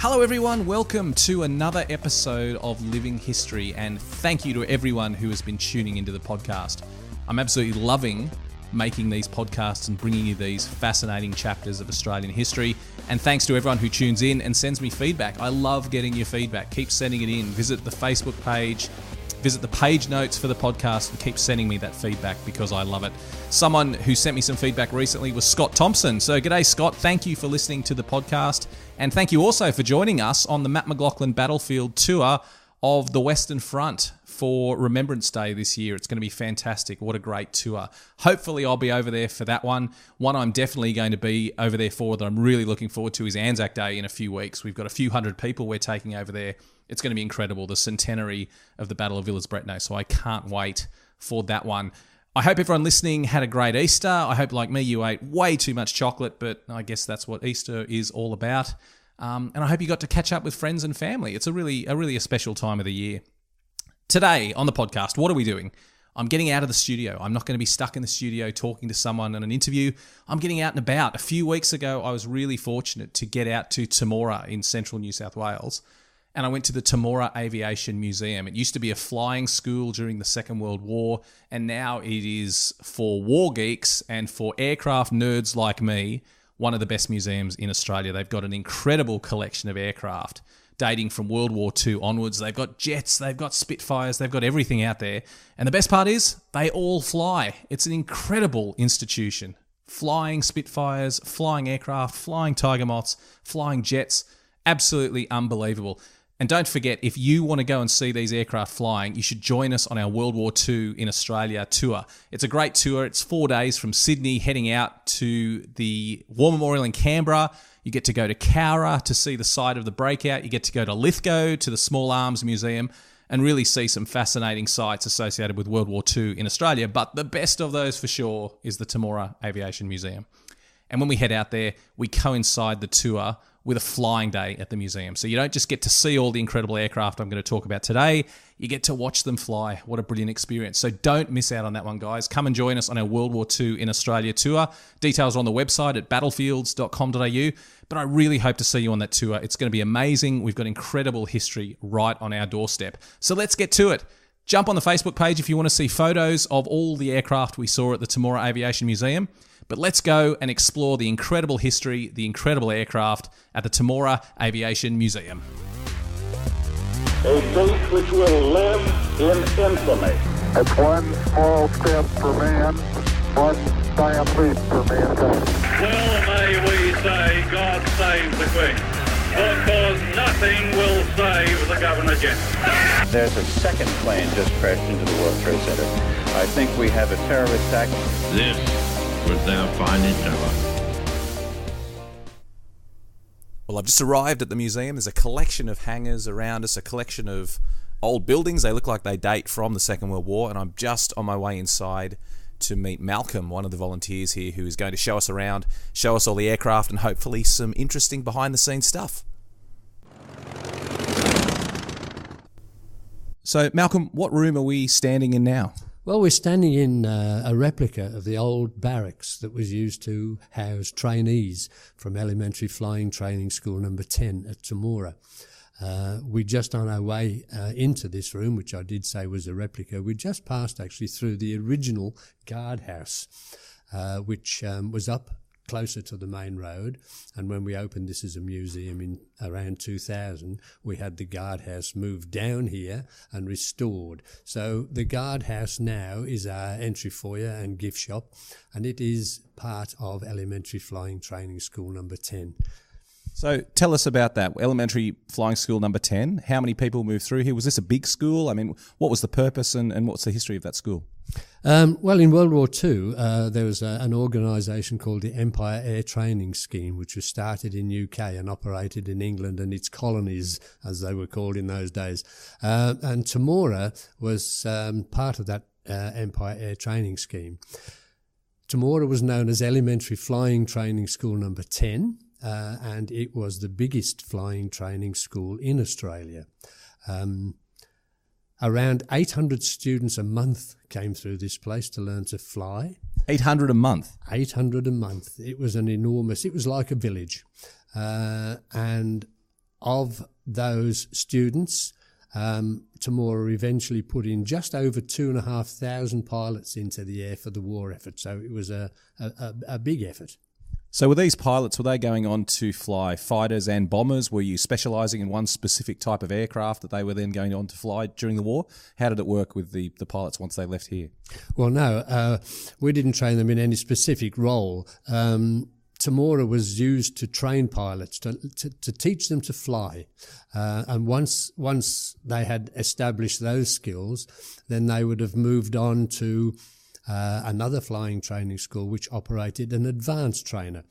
Hello everyone, welcome to another episode of Living History, and thank you to everyone who has been tuning into the podcast. I'm absolutely loving making these podcasts and bringing you these fascinating chapters of Australian history, and thanks to everyone who tunes in and sends me feedback. I love getting your feedback. Keep sending it in. Visit the Facebook page, visit the page notes for the podcast, and keep sending me that feedback because I love it. Someone who sent me some feedback recently was Scott Thompson. So g'day Scott, thank you for listening to the podcast, and thank you also for joining us on the Matt McLaughlin Battlefield tour of the Western Front for Remembrance Day this year. It's going to be fantastic. What a great tour. Hopefully I'll be over there for that one. One I'm definitely going to be over there for that I'm really looking forward to is Anzac Day in a few weeks. We've got a few hundred people we're taking over there. It's going to be incredible, the centenary of the Battle of Villers-Bretonneux, so I can't wait for that one. I hope everyone listening had a great Easter. I hope, like me, you ate way too much chocolate, but I guess that's what Easter is all about. And I hope you got to catch up with friends and family. It's a really special time of the year. Today on the podcast, what are we doing? I'm getting out of the studio. I'm not going to be stuck in the studio talking to someone in an interview. I'm getting out and about. A few weeks ago, I was really fortunate to get out to Temora in central New South Wales, and I went to the Temora Aviation Museum. It used to be a flying school during the Second World War, and now it is, for war geeks and for aircraft nerds like me, one of the best museums in Australia. They've got an incredible collection of aircraft dating from World War II onwards. They've got jets, they've got Spitfires, they've got everything out there. And the best part is, they all fly. It's an incredible institution. Flying Spitfires, flying aircraft, flying Tiger Moths, flying jets. Absolutely unbelievable. And don't forget, if you want to go and see these aircraft flying, you should join us on our World War II in Australia tour. It's a great tour. It's 4 days from Sydney, heading out to the War Memorial in Canberra. You get to go to Cowra to see the site of the breakout. You get to go to Lithgow, to the Small Arms Museum, and really see some fascinating sites associated with World War II in Australia. But the best of those for sure is the Temora Aviation Museum. And when we head out there, we coincide the tour with a flying day at the museum. So you don't just get to see all the incredible aircraft I'm going to talk about today, you get to watch them fly. What a brilliant experience. So don't miss out on that one, guys. Come and join us on our World War II in Australia tour. Details are on the website at battlefields.com.au, but I really hope to see you on that tour. It's going to be amazing. We've got incredible history right on our doorstep. So let's get to it. Jump on the Facebook page if you want to see photos of all the aircraft we saw at the Temora Aviation Museum. But let's go and explore the incredible history, the incredible aircraft at the Temora Aviation Museum. A date which will live in infamy. It's one small step for man, one giant leap for mankind. Well, may we say, God save the Queen, because nothing will save the Governor General. There's a second plane just crashed into the World Trade Center. I think we have a terror attack. This was our finding tower. Well, I've just arrived at the museum. There's a collection of hangars around us, a collection of old buildings. They look like they date from the Second World War, and I'm just on my way inside to meet Malcolm, one of the volunteers here, who is going to show us around, show us all the aircraft, and hopefully some interesting behind-the-scenes stuff. So, Malcolm, what room are we standing in now? Well, we're standing in a replica of the old barracks that was used to house trainees from Elementary Flying Training School number 10 at Temora. We're just on our way into this room, which I did say was a replica. We just passed actually through the original guardhouse, which was up closer to the main road, and when we opened this as a museum in around 2000, we had the guardhouse moved down here and restored. So the guardhouse now is our entry foyer and gift shop, and it is part of Elementary Flying Training School number 10. So tell us about that. Elementary Flying School number 10. How many people moved through here? Was this a big school? I mean, what was the purpose and what's the history of that school? Well, in World War II, there was an organisation called the Empire Air Training Scheme, which was started in UK and operated in England and its colonies, as they were called in those days. And Temora was part of that Empire Air Training Scheme. Temora was known as Elementary Flying Training School number 10, and it was the biggest flying training school in Australia. Around 800 students a month came through this place to learn to fly. 800 a month? 800 a month. It was an enormous, it was like a village. And of those students, Temora eventually put in just over 2,500 pilots into the air for the war effort. So it was a big effort. So were these pilots, were they going on to fly fighters and bombers? Were you specialising in one specific type of aircraft that they were then going on to fly during the war? How did it work with the pilots once they left here? Well, no, we didn't train them in any specific role. Temora was used to train pilots, to teach them to fly. And once they had established those skills, then they would have moved on to another flying training school which operated an advanced trainer.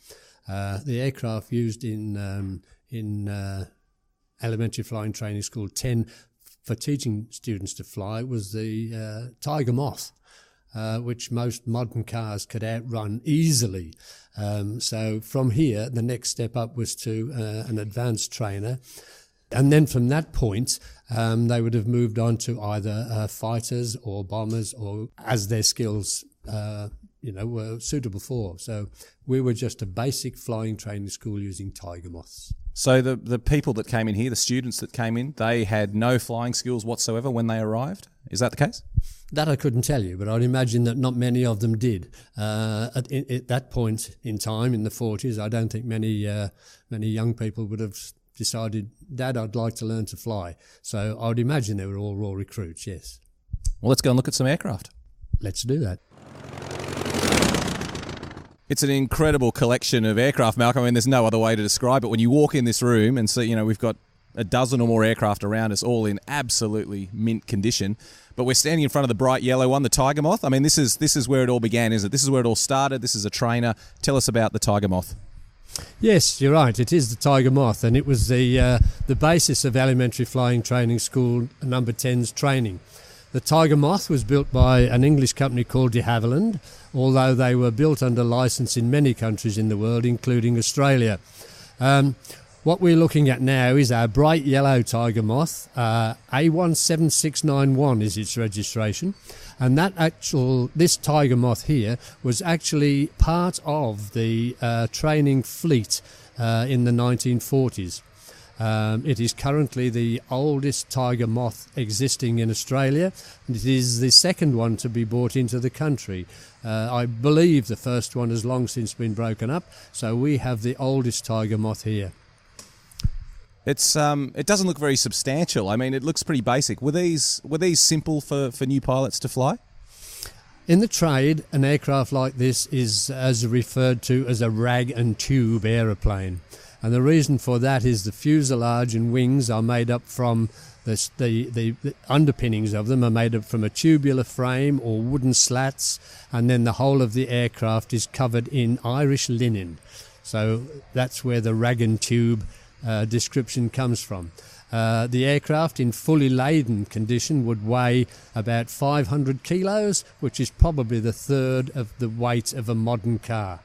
The aircraft used in elementary flying training school 10 for teaching students to fly was the Tiger Moth, which most modern cars could outrun easily. So from here, the next step up was to an advanced trainer. And then from that point, they would have moved on to either fighters or bombers, or as their skills, were suitable for. So we were just a basic flying training school using Tiger Moths. So the people that came in here, the students that came in, they had no flying skills whatsoever when they arrived? Is that the case? That I couldn't tell you, but I'd imagine that not many of them did. At that point in time, in the 40s, I don't think many young people would have decided, Dad, I'd like to learn to fly. So I would imagine they were all raw recruits, yes. Well, let's go and look at some aircraft. Let's do that. It's an incredible collection of aircraft, Malcolm. I mean, there's no other way to describe it. When you walk in this room and see, we've got a dozen or more aircraft around us, all in absolutely mint condition. But we're standing in front of the bright yellow one, the Tiger Moth. I mean, this is where it all began, isn't it? This is where it all started. This is a trainer. Tell us about the Tiger Moth. Yes, you're right. It is the Tiger Moth, and it was the basis of Elementary Flying Training School number 10's training. The Tiger Moth was built by an English company called de Havilland, although they were built under licence in many countries in the world, including Australia. What we're looking at now is our bright yellow Tiger Moth. A17691 is its registration. And this Tiger Moth here was actually part of the training fleet in the 1940s. It is currently the oldest Tiger Moth existing in Australia, and it is the second one to be brought into the country. I believe the first one has long since been broken up, so we have the oldest Tiger Moth here. It doesn't look very substantial. I mean, it looks pretty basic. Were these simple for new pilots to fly? In the trade, an aircraft like this is as referred to as a rag and tube aeroplane. And the reason for that is the fuselage and wings are made up from the underpinnings of them are made up from a tubular frame or wooden slats, and then the whole of the aircraft is covered in Irish linen. So that's where the rag and tube description comes from. The aircraft in fully laden condition would weigh about 500 kilos, which is probably the third of the weight of a modern car.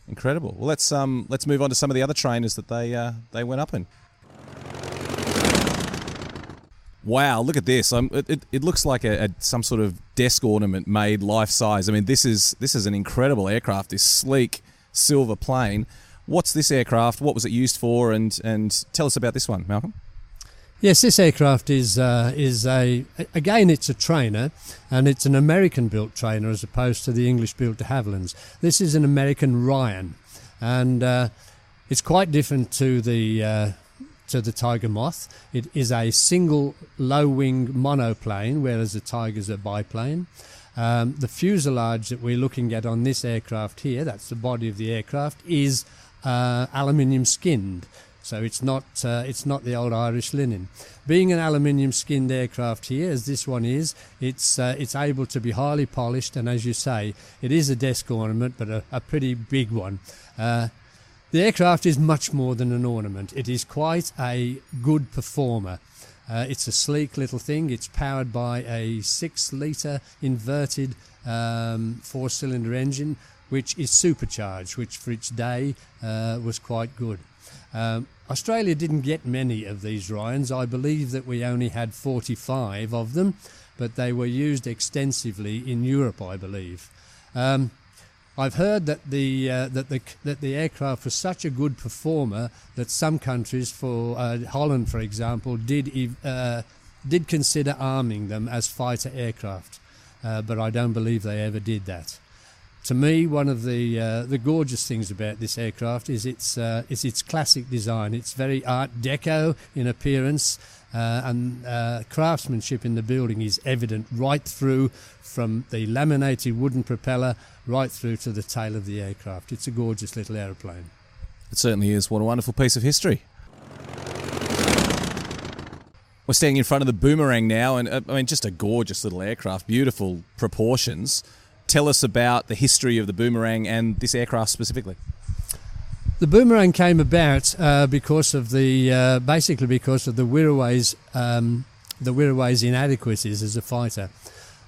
Incredible. Well, let's move on to some of the other trainers that they went up in. Wow, look at this. It looks like some sort of desk ornament made life size. I mean, this is an incredible aircraft, this sleek silver plane. What's this aircraft? What was it used for? And tell us about this one, Malcolm. Yes, this aircraft it's a trainer, and it's an American-built trainer as opposed to the English-built de Havillands. This is an American Ryan, and it's quite different to the Tiger Moth. It is a single low-wing monoplane, whereas the Tiger's a biplane. The fuselage that we're looking at on this aircraft here, that's the body of the aircraft, is aluminium skinned. So it's not the old Irish linen. Being an aluminium skinned aircraft here, as this one is, it's able to be highly polished, and as you say, it is a desk ornament, but a pretty big one. The aircraft is much more than an ornament. It is quite a good performer. It's a sleek little thing. It's powered by a 6-litre inverted 4-cylinder engine, which is supercharged, which for its day was quite good. Australia didn't get many of these Ryans. I believe that we only had 45 of them, but they were used extensively in Europe, I believe. I've heard that the aircraft was such a good performer that some countries, for Holland, for example, did consider arming them as fighter aircraft, but I don't believe they ever did that. To me, one of the gorgeous things about this aircraft is its classic design. It's very Art Deco in appearance, and craftsmanship in the building is evident right through from the laminated wooden propeller right through to the tail of the aircraft. It's a gorgeous little aeroplane. It certainly is. What a wonderful piece of history. We're standing in front of the Boomerang now, and I mean, just a gorgeous little aircraft, beautiful proportions. Tell us about the history of the Boomerang and this aircraft specifically. The Boomerang came about because of the Wirraway's inadequacies as a fighter.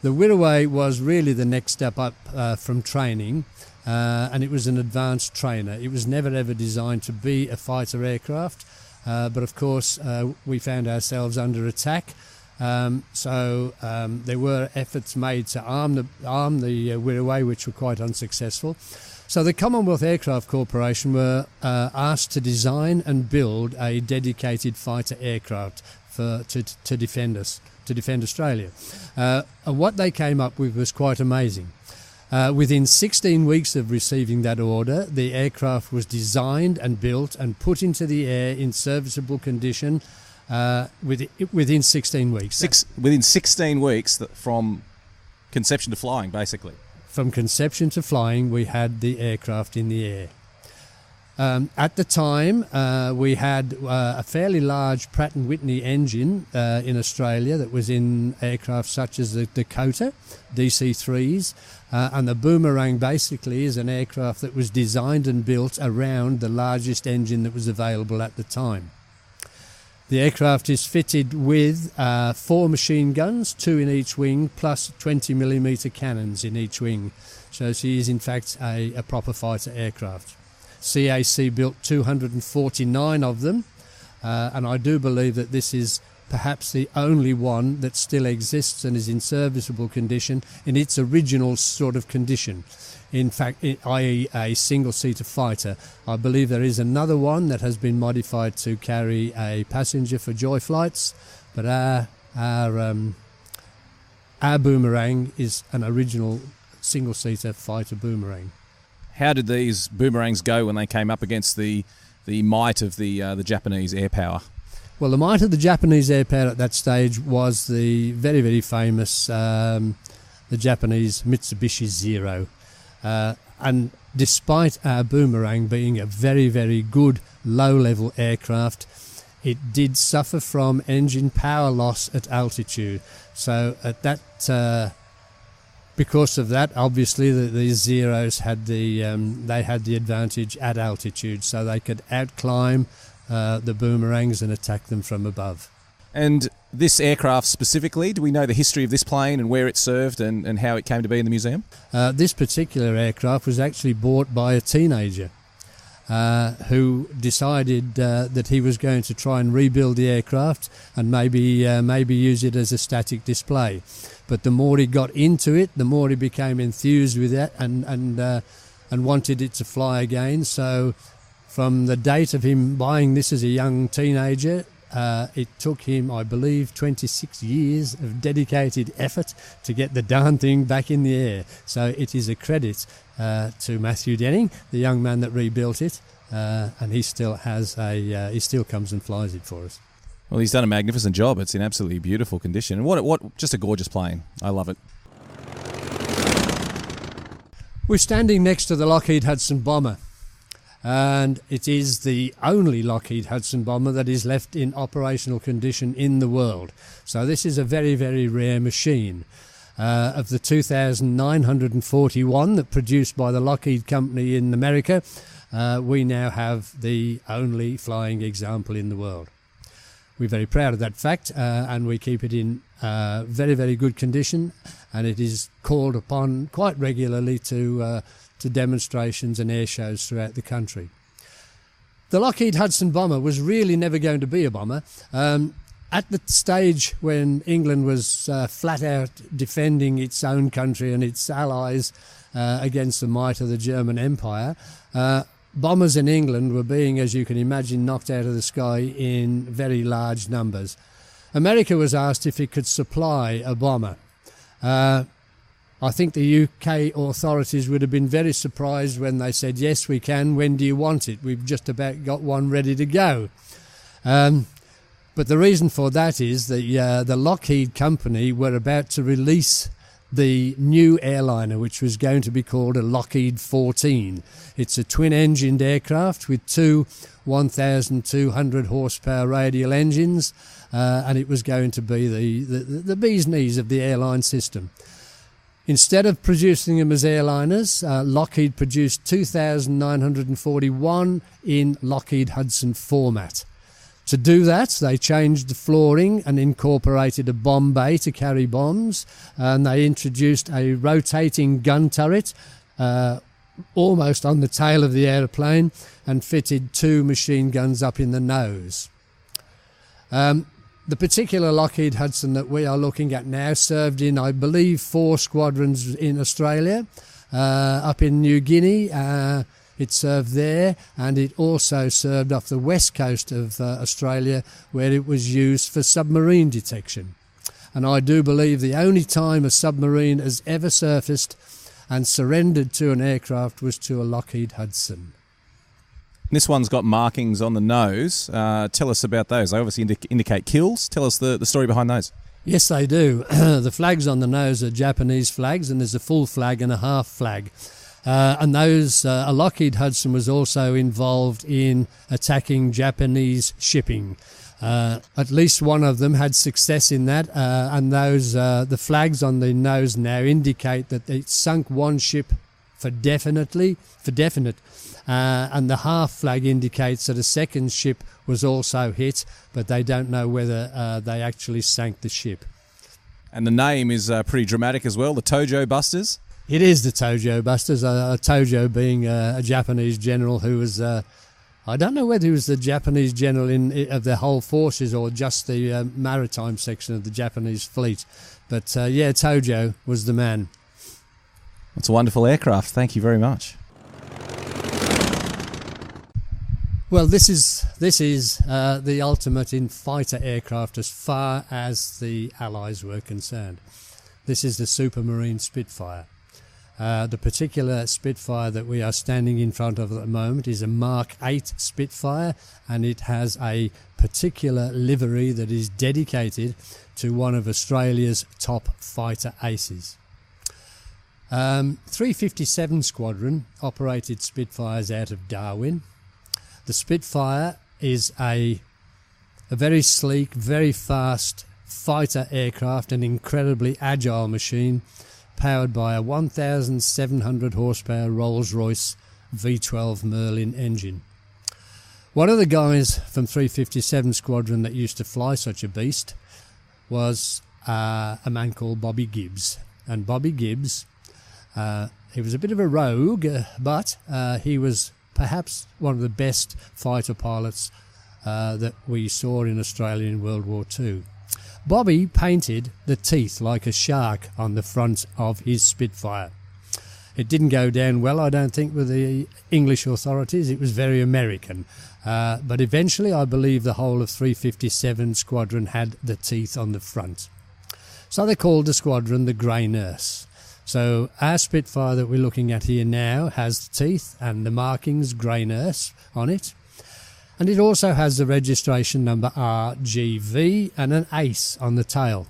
The Wirraway was really the next step up from training, and it was an advanced trainer. It was never ever designed to be a fighter aircraft, but of course we found ourselves under attack. So there were efforts made to arm the Wirraway, which were quite unsuccessful. So the Commonwealth Aircraft Corporation were asked to design and build a dedicated fighter aircraft to defend us, to defend Australia. And what they came up with was quite amazing. Within 16 weeks of receiving that order, the aircraft was designed and built and put into the air in serviceable condition within 16 weeks. Within 16 weeks from conception to flying, basically. From conception to flying, we had the aircraft in the air. At the time, we had a fairly large Pratt & Whitney engine in Australia that was in aircraft such as the Dakota, DC-3s, and the Boomerang basically is an aircraft that was designed and built around the largest engine that was available at the time. The aircraft is fitted with 4 machine guns, 2 in each wing, plus 20mm cannons in each wing. So she is in fact a proper fighter aircraft. CAC built 249 of them, and I do believe that this is perhaps the only one that still exists and is in serviceable condition in its original sort of condition. In fact, i.e. a single-seater fighter. I believe there is another one that has been modified to carry a passenger for joy flights, but our Boomerang is an original single-seater fighter Boomerang. How did these Boomerangs go when they came up against the might of the Japanese air power? Well, the might of the Japanese air power at that stage was the very, very famous the Japanese Mitsubishi Zero. And despite our Boomerang being a very, very good low-level aircraft, it did suffer from engine power loss at altitude. So at that, because of that, obviously the Zeros had the advantage at altitude, so they could outclimb the Boomerangs and attack them from above. And this aircraft specifically, do we know the history of this plane and where it served and how it came to be in the museum? This particular aircraft was actually bought by a teenager who decided that he was going to try and rebuild the aircraft and maybe use it as a static display. But the more he got into it, the more he became enthused with it and wanted it to fly again. So from the date of him buying this as a young teenager, it took him, I believe, 26 years of dedicated effort to get the darn thing back in the air. So it is a credit to Matthew Denning, the young man that rebuilt it, and he still comes and flies it for us. Well, he's done a magnificent job. It's in absolutely beautiful condition. And what just a gorgeous plane. I love it. We're standing next to the Lockheed Hudson bomber. And it is the only Lockheed Hudson bomber that is left in operational condition in the world. So this is a very, very rare machine. Of the 2,941 that produced by the Lockheed Company in America, we now have the only flying example in the world. We're very proud of that fact, and we keep it in very, very good condition, and it is called upon quite regularly to demonstrations and air shows throughout the country. The Lockheed Hudson bomber was really never going to be a bomber. At the stage when England was flat out defending its own country and its allies, against the might of the German Empire, bombers in England were being, as you can imagine, knocked out of the sky in very large numbers. America was asked if it could supply a bomber. I think the UK authorities would have been very surprised when they said, yes, we can. When do you want it? We've just about got one ready to go. But the reason for that is the Lockheed company were about to release the new airliner, which was going to be called a Lockheed 14. It's a twin-engined aircraft with two 1,200 horsepower radial engines, and it was going to be the bee's knees of the airline system. Instead of producing them as airliners, Lockheed produced 2,941 in Lockheed Hudson format. To do that, they changed the flooring and incorporated a bomb bay to carry bombs, and they introduced a rotating gun turret almost on the tail of the aeroplane and fitted two machine guns up in the nose. The particular Lockheed Hudson that we are looking at now served in, I believe, 4 squadrons in Australia, up in New Guinea. It served there, and it also served off the west coast of Australia, where it was used for submarine detection. And I do believe the only time a submarine has ever surfaced and surrendered to an aircraft was to a Lockheed Hudson. This one's got markings on the nose. Tell us about those. They obviously indicate kills. Tell us the story behind those. Yes, they do. The flags on the nose are Japanese flags, and there's a full flag and a half flag. And those, a Lockheed Hudson was also involved in attacking Japanese shipping. At least one of them had success in that, and those the flags on the nose now indicate that it sunk one ship for definite, and the half flag indicates that a second ship was also hit, but they don't know whether they actually sank the ship. And the name is pretty dramatic as well, the Tojo Busters. It is the Tojo Busters, Tojo being a Japanese general who was, I don't know whether he was the Japanese general of the whole forces or just the maritime section of the Japanese fleet. But yeah, Tojo was the man. It's a wonderful aircraft. Thank you very much. Well, this is the ultimate in fighter aircraft as far as the Allies were concerned. This is the Supermarine Spitfire. The particular Spitfire that we are standing in front of at the moment is a Mark 8 Spitfire, and it has a particular livery that is dedicated to one of Australia's top fighter aces. 357 Squadron operated Spitfires out of Darwin. The Spitfire is a very sleek, very fast fighter aircraft, an incredibly agile machine powered by a 1,700 horsepower Rolls-Royce V12 Merlin engine. One of the guys from 357 Squadron that used to fly such a beast was a man called Bobby Gibbs. And Bobby Gibbs, he was a bit of a rogue, but he was perhaps one of the best fighter pilots that we saw in Australia in World War II. Bobby painted the teeth like a shark on the front of his Spitfire. It didn't go down well, I don't think, with the English authorities. It was very American. But eventually, I believe the whole of 357 Squadron had the teeth on the front. So they called the squadron the Grey Nurse. So our Spitfire that we're looking at here now has the teeth and the markings Grey Nurse on it. And it also has the registration number RGV and an ace on the tail.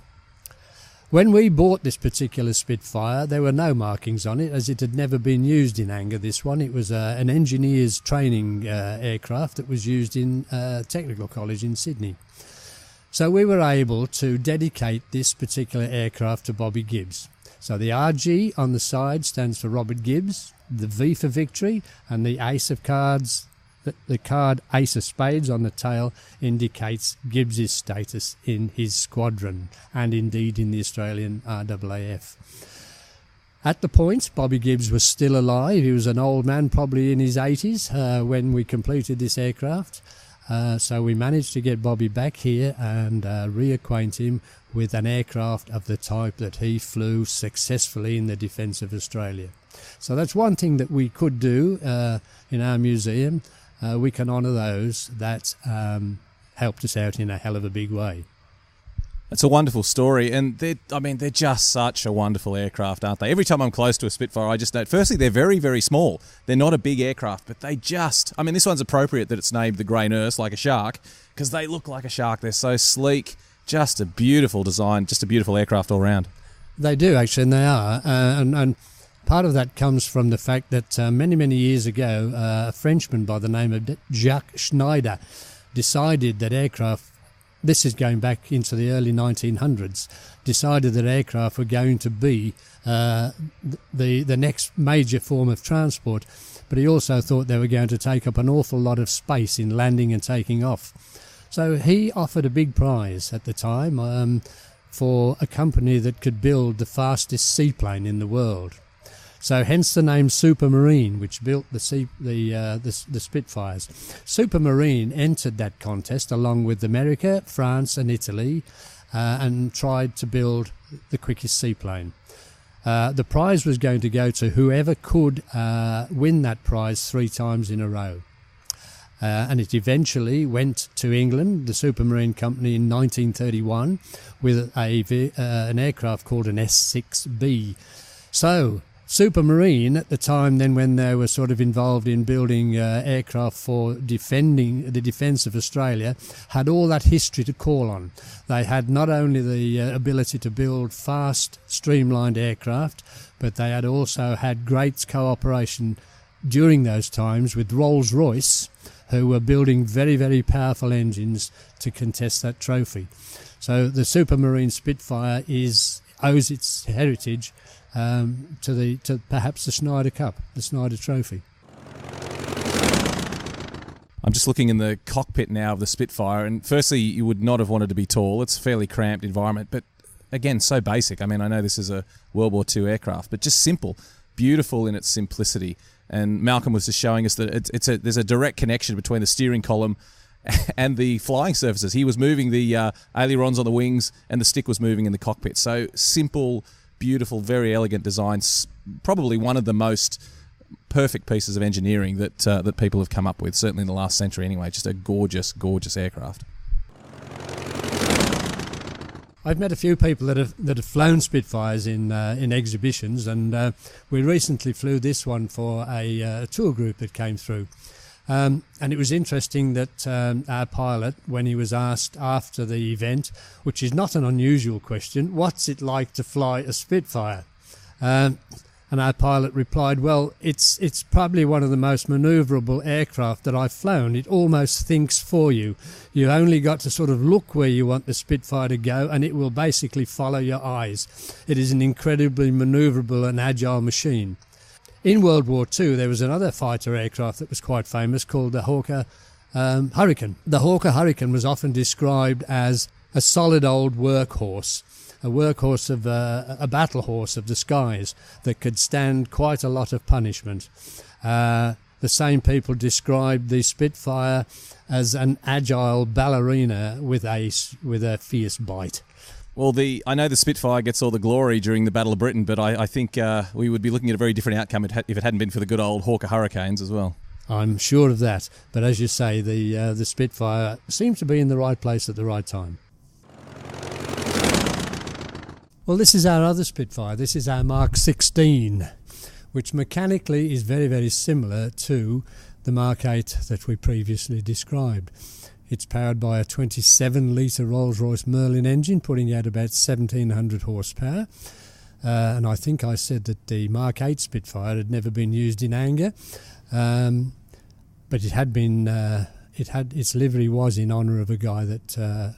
When we bought this particular Spitfire, there were no markings on it, as it had never been used in anger, this one. It was an engineer's training aircraft that was used in Technical College in Sydney. So we were able to dedicate this particular aircraft to Bobby Gibbs. So the RG on the side stands for Robert Gibbs, the V for victory, and the ace of cards, the card Ace of Spades on the tail indicates Gibbs's status in his squadron and indeed in the Australian RAAF. At the point, Bobby Gibbs was still alive. He was an old man, probably in his 80s, when we completed this aircraft. So we managed to get Bobby back here and reacquaint him with an aircraft of the type that he flew successfully in the defence of Australia. So that's one thing that we could do in our museum. We can honour those that helped us out in a hell of a big way. It's a wonderful story, and they're just such a wonderful aircraft, aren't they? Every time I'm close to a Spitfire, I just note, firstly, they're very, very small. They're not a big aircraft, but this one's appropriate that it's named the Grey Nurse, like a shark, because they look like a shark. They're so sleek, just a beautiful design, just a beautiful aircraft all round. They do, actually, and they are. And part of that comes from the fact that many, many years ago, a Frenchman by the name of Jacques Schneider decided that aircraft, this is going back into the early 1900s, decided that aircraft were going to be the next major form of transport, but he also thought they were going to take up an awful lot of space in landing and taking off. So he offered a big prize at the time for a company that could build the fastest seaplane in the world. So hence the name Supermarine, which built the Spitfires. Supermarine entered that contest along with America, France and Italy, and tried to build the quickest seaplane. The prize was going to go to whoever could win that prize 3 times in a row. And it eventually went to England, the Supermarine Company, in 1931 with an aircraft called an S6B. So Supermarine at the time then, when they were sort of involved in building aircraft for defending the defence of Australia, had all that history to call on. They had not only the ability to build fast, streamlined aircraft, but they had also had great cooperation during those times with Rolls-Royce, who were building very, very powerful engines to contest that trophy. So the Supermarine Spitfire owes its heritage to perhaps the Schneider Cup, the Schneider Trophy. I'm just looking in the cockpit now of the Spitfire, and firstly, you would not have wanted to be tall. It's a fairly cramped environment, but again, so basic. I mean, I know this is a World War II aircraft, but just simple, beautiful in its simplicity. And Malcolm was just showing us that there's a direct connection between the steering column and the flying surfaces. He was moving the ailerons on the wings, and the stick was moving in the cockpit. So simple, beautiful, very elegant designs. Probably one of the most perfect pieces of engineering that people have come up with, certainly in the last century anyway. Just a gorgeous, gorgeous aircraft. I've met a few people that have flown Spitfires in exhibitions, and we recently flew this one for a tour group that came through. And it was interesting that our pilot, when he was asked after the event, which is not an unusual question, what's it like to fly a Spitfire? And our pilot replied, well, it's probably one of the most manoeuvrable aircraft that I've flown. It almost thinks for you. You only got to sort of look where you want the Spitfire to go, and it will basically follow your eyes. It is an incredibly manoeuvrable and agile machine. In World War II, there was another fighter aircraft that was quite famous called the Hawker Hurricane. The Hawker Hurricane was often described as a solid old workhorse, a workhorse of a battle horse of the skies that could stand quite a lot of punishment. The same people described the Spitfire as an agile ballerina with a fierce bite. Well, I know the Spitfire gets all the glory during the Battle of Britain, but I think we would be looking at a very different outcome if it hadn't been for the good old Hawker Hurricanes as well. I'm sure of that. But as you say, the Spitfire seems to be in the right place at the right time. Well, this is our other Spitfire. This is our Mark 16, which mechanically is very, very similar to the Mark 8 that we previously described. It's powered by a 27-litre Rolls-Royce Merlin engine, putting out about 1,700 horsepower. And I think I said that the Mark 8 Spitfire had never been used in anger, but it had been. Its livery was in honour of a guy that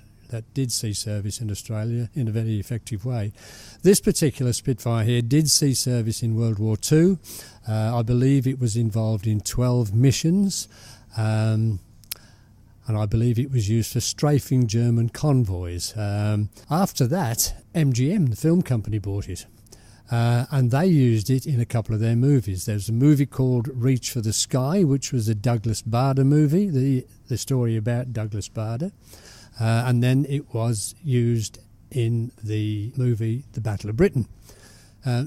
did see service in Australia in a very effective way. This particular Spitfire here did see service in World War II. I believe it was involved in 12 missions, and I believe it was used for strafing German convoys. After that, MGM, the film company, bought it, and they used it in a couple of their movies. There's a movie called Reach for the Sky, which was a Douglas Bader movie, the story about Douglas Bader. And then it was used in the movie The Battle of Britain.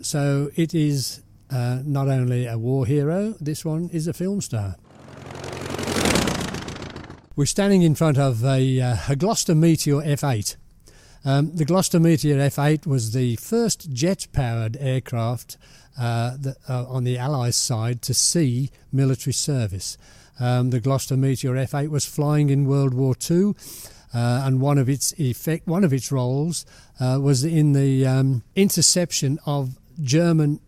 So it is not only a war hero, this one is a film star. We're standing in front of a Gloucester Meteor F8. The Gloucester Meteor F8 was the first jet-powered aircraft on the Allies' side to see military service. The Gloucester Meteor F8 was flying in World War II, and one of its roles was in the interception of German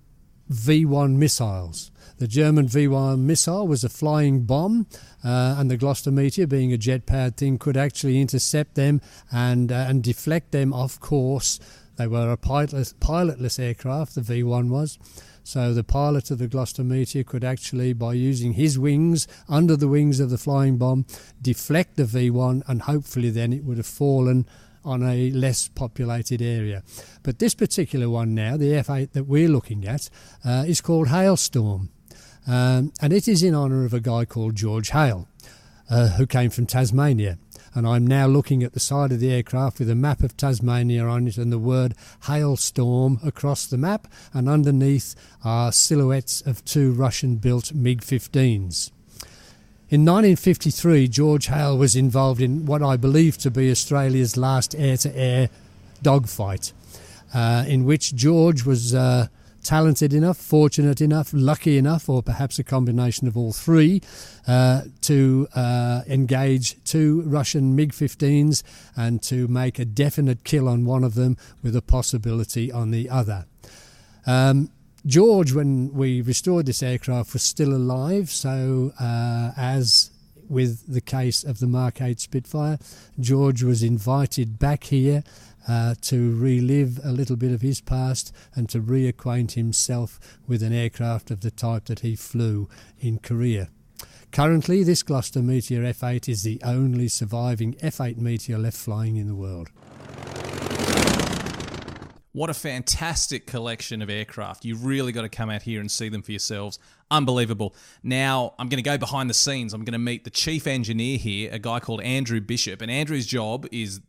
V1 missiles. The German V1 missile was a flying bomb, and the Gloucester Meteor, being a jet-powered thing, could actually intercept them and deflect them off course. They were a pilotless aircraft, the V1 was. So the pilot of the Gloucester Meteor could actually, by using his wings under the wings of the flying bomb, deflect the V1, and hopefully then it would have fallen on a less populated area. But this particular one now, the F8 that we're looking at, is called Hailstorm. And it is in honour of a guy called George Hale, who came from Tasmania. And I'm now looking at the side of the aircraft with a map of Tasmania on it and the word Hailstorm across the map, and underneath are silhouettes of 2 Russian-built MiG-15s. In 1953, George Hale was involved in what I believe to be Australia's last air-to-air dogfight, in which George was talented enough, fortunate enough, lucky enough, or perhaps a combination of all three, to engage 2 Russian MiG-15s and to make a definite kill on one of them with a possibility on the other. George, when we restored this aircraft, was still alive, so as with the case of the Mark 8 Spitfire, George was invited back here to relive a little bit of his past and to reacquaint himself with an aircraft of the type that he flew in Korea. Currently, this Gloucester Meteor F8 is the only surviving F8 Meteor left flying in the world. What a fantastic collection of aircraft. You've really got to come out here and see them for yourselves. Unbelievable. Now, I'm going to go behind the scenes. I'm going to meet the chief engineer here, a guy called Andrew Bishop. And Andrew's job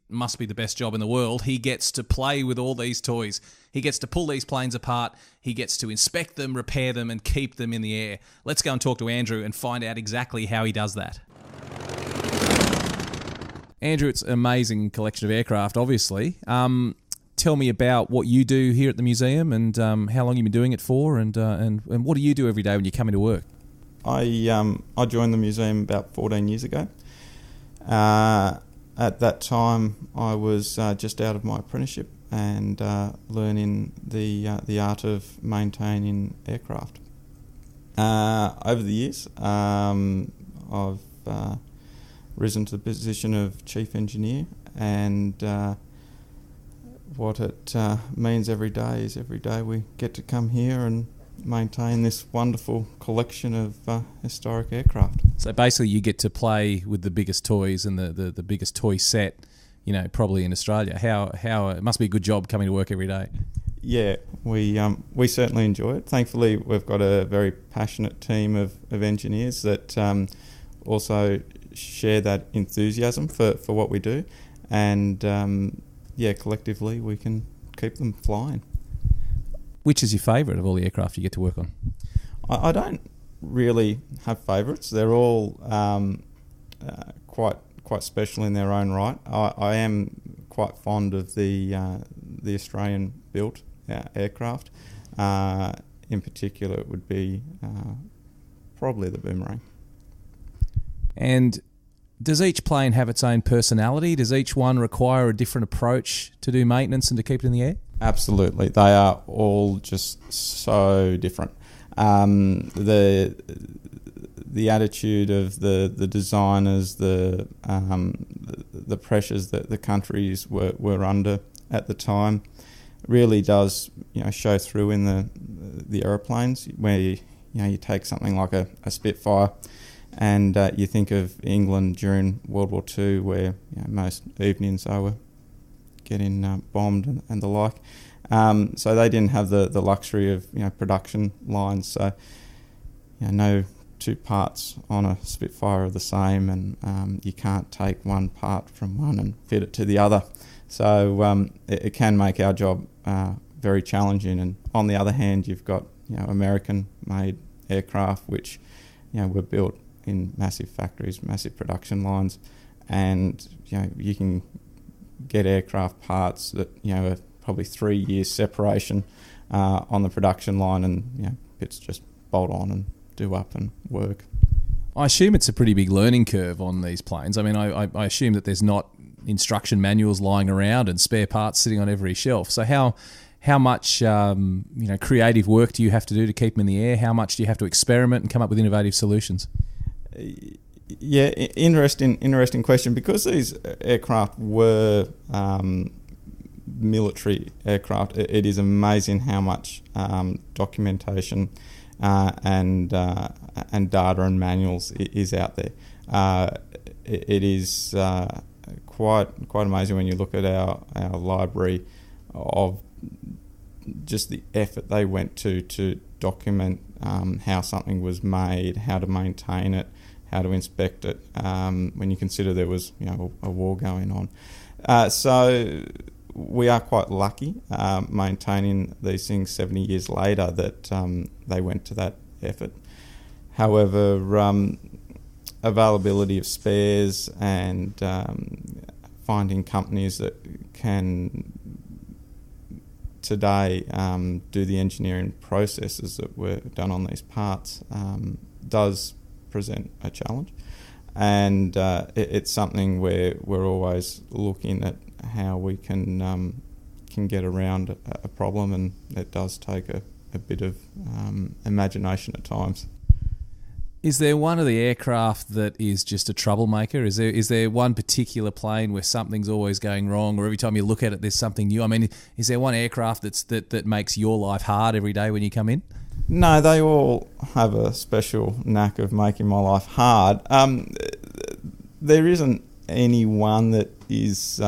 must be the best job in the world. He gets to play with all these toys. He gets to pull these planes apart. He gets to inspect them, repair them, and keep them in the air. Let's go and talk to Andrew and find out exactly how he does that. Andrew, it's an amazing collection of aircraft, obviously. Tell me about what you do here at the museum and how long you've been doing it for, and what do you do every day when you come into work? I joined the museum about 14 years ago. At that time, I was just out of my apprenticeship and learning the art of maintaining aircraft. Over the years, I've risen to the position of chief engineer, and what it means every day is every day we get to come here and maintain this wonderful collection of historic aircraft. So basically you get to play with the biggest toys and the biggest toy set, probably in Australia. How it must be a good job coming to work every day. Yeah, we certainly enjoy it. Thankfully, we've got a very passionate team of engineers that also share that enthusiasm for what we do, and collectively we can keep them flying. Which is your favourite of all the aircraft you get to work on? I don't really have favourites. They're all quite special in their own right. I am quite fond of the Australian-built aircraft. In particular, it would be probably the Boomerang. And does each plane have its own personality? Does each one require a different approach to do maintenance and to keep it in the air? Absolutely. They are all just so different. The attitude of the designers, the pressures that the countries were under at the time really does show through in the aeroplanes, where you take something like a Spitfire, and you think of England during World War II, where most evenings they were getting bombed and the like. So they didn't have the luxury of production lines. So no two parts on a Spitfire are the same, and you can't take one part from one and fit it to the other. So it can make our job very challenging. And on the other hand, you've got American-made aircraft, which were built in massive factories, massive production lines, and you can get aircraft parts that are probably 3 years separation on the production line, and bits just bolt on and do up and work. I assume it's a pretty big learning curve on these planes. I mean, I assume that there's not instruction manuals lying around and spare parts sitting on every shelf. So how much creative work do you have to do to keep them in the air? How much do you have to experiment and come up with innovative solutions? Yeah, interesting question. Because these aircraft were military aircraft, it is amazing how much documentation and data and manuals is out there. It is quite amazing when you look at our library of just the effort they went to document how something was made, how to maintain it, how to inspect it, when you consider there was a war going on. So we are quite lucky maintaining these things 70 years later that they went to that effort. However, availability of spares and finding companies that can today do the engineering processes that were done on these parts does present a challenge, and it's something where we're always looking at how we can get around a problem, and it does take a bit of imagination at times. Is there one of the aircraft that is just a troublemaker? Is there one particular plane where something's always going wrong, or every time you look at it there's something new? I mean, is there one aircraft that makes your life hard every day when you come in? No, they all have a special knack of making my life hard. There isn't any one that is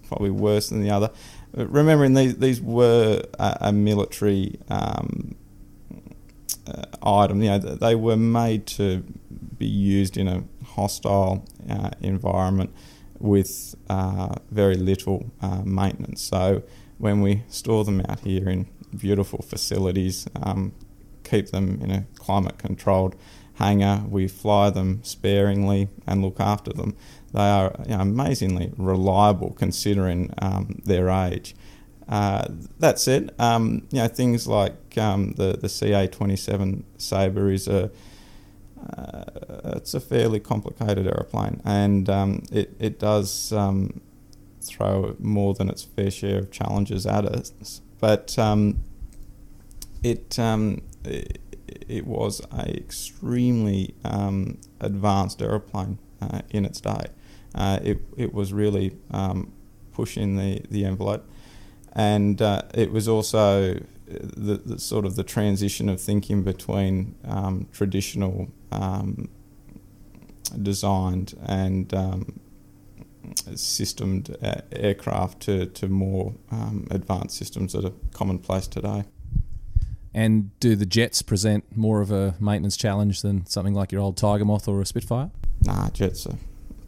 probably worse than the other. Remembering these were a military item. They were made to be used in a hostile environment with very little maintenance. So when we store them out here in beautiful facilities, keep them in a climate-controlled hangar, we fly them sparingly and look after them. They are amazingly reliable considering their age. That said, things like the CA-27 Sabre is it's a fairly complicated aeroplane, and it does throw more than its fair share of challenges at us. But it was an extremely advanced aeroplane in its day. It was really pushing the envelope, and it was also the sort of the transition of thinking between traditional designed and systemed aircraft to more advanced systems that are commonplace today. And do the jets present more of a maintenance challenge than something like your old Tiger Moth or a Spitfire? Nah, jets are a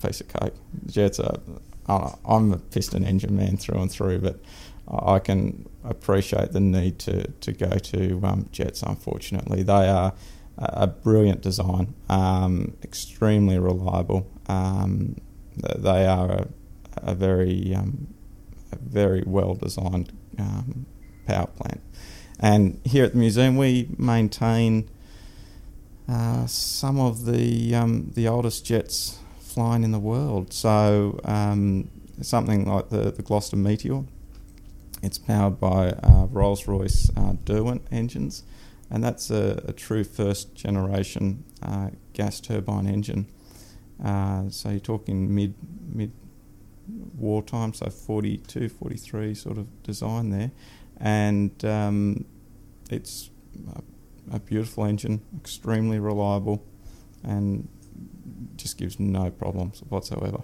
piece of cake. Jets are... I'm a piston engine man through and through, but I can appreciate the need to go to jets, unfortunately. They are a brilliant design, extremely reliable. They are a very well-designed power plant. And here at the museum, we maintain some of the oldest jets flying in the world. So something like the Gloucester Meteor, it's powered by Rolls-Royce Derwent engines, and that's a true first-generation gas turbine engine. So you're talking mid wartime, so 42, 43 sort of design there, and it's a beautiful engine, extremely reliable, and just gives no problems whatsoever.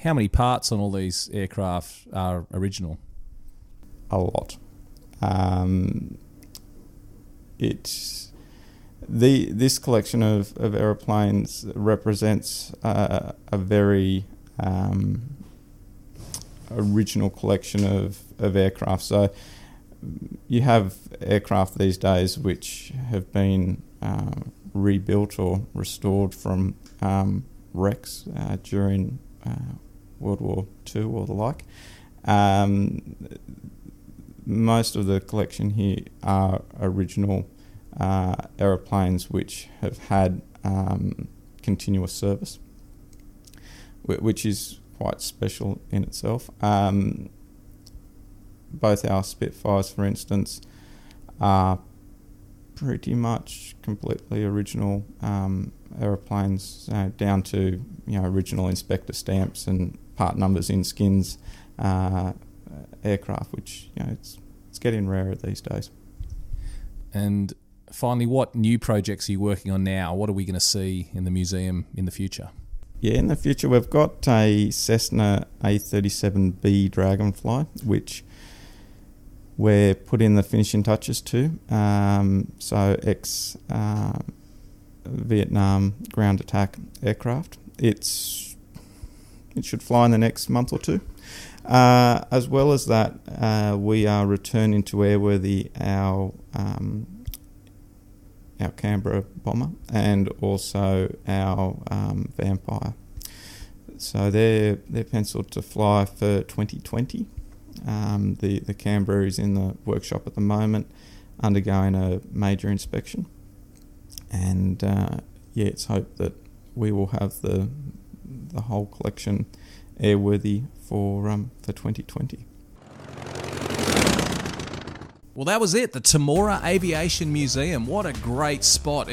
How many parts on all these aircraft are original? A lot. This collection of aeroplanes represents a very original collection of aircraft. So you have aircraft these days which have been rebuilt or restored from wrecks during World War II or the like. Most of the collection here are original aeroplanes which have had continuous service, which is quite special in itself. Both our Spitfires, for instance, are pretty much completely original aeroplanes, down to original inspector stamps and part numbers in skins aircraft, which it's getting rarer these days. And finally, what new projects are you working on now? What are we going to see in the museum in the future? Yeah, in the future we've got a Cessna A37B Dragonfly, which we're putting the finishing touches to. So ex-Vietnam ground attack aircraft. It should fly in the next month or two. As well as that, we are returning to airworthy our Canberra bomber and also our Vampire. So they're penciled to fly for 2020. The Canberra is in the workshop at the moment, undergoing a major inspection, and it's hoped that we will have the whole collection airworthy for 2020. Well, that was it. The Temora Aviation Museum. What a great spot.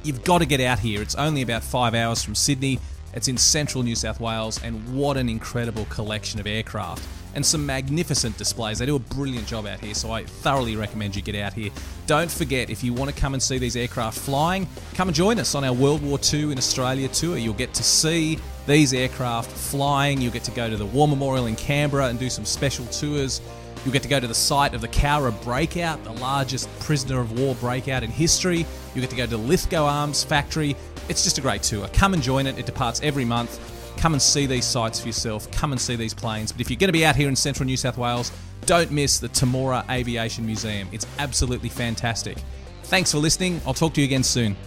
You've got to get out here. It's only about 5 hours from Sydney. It's in central New South Wales, and what an incredible collection of aircraft and some magnificent displays. They do a brilliant job out here, so I thoroughly recommend you get out here. Don't forget, if you want to come and see these aircraft flying, come and join us on our World War II in Australia tour. You'll get to see these aircraft flying. You'll get to go to the War Memorial in Canberra and do some special tours. You'll get to go to the site of the Cowra Breakout, the largest prisoner of war breakout in history. You'll get to go to the Lithgow Arms Factory. It's just a great tour. Come and join it. It departs every month. Come and see these sites for yourself. Come and see these planes. But if you're going to be out here in central New South Wales, don't miss the Temora Aviation Museum. It's absolutely fantastic. Thanks for listening. I'll talk to you again soon.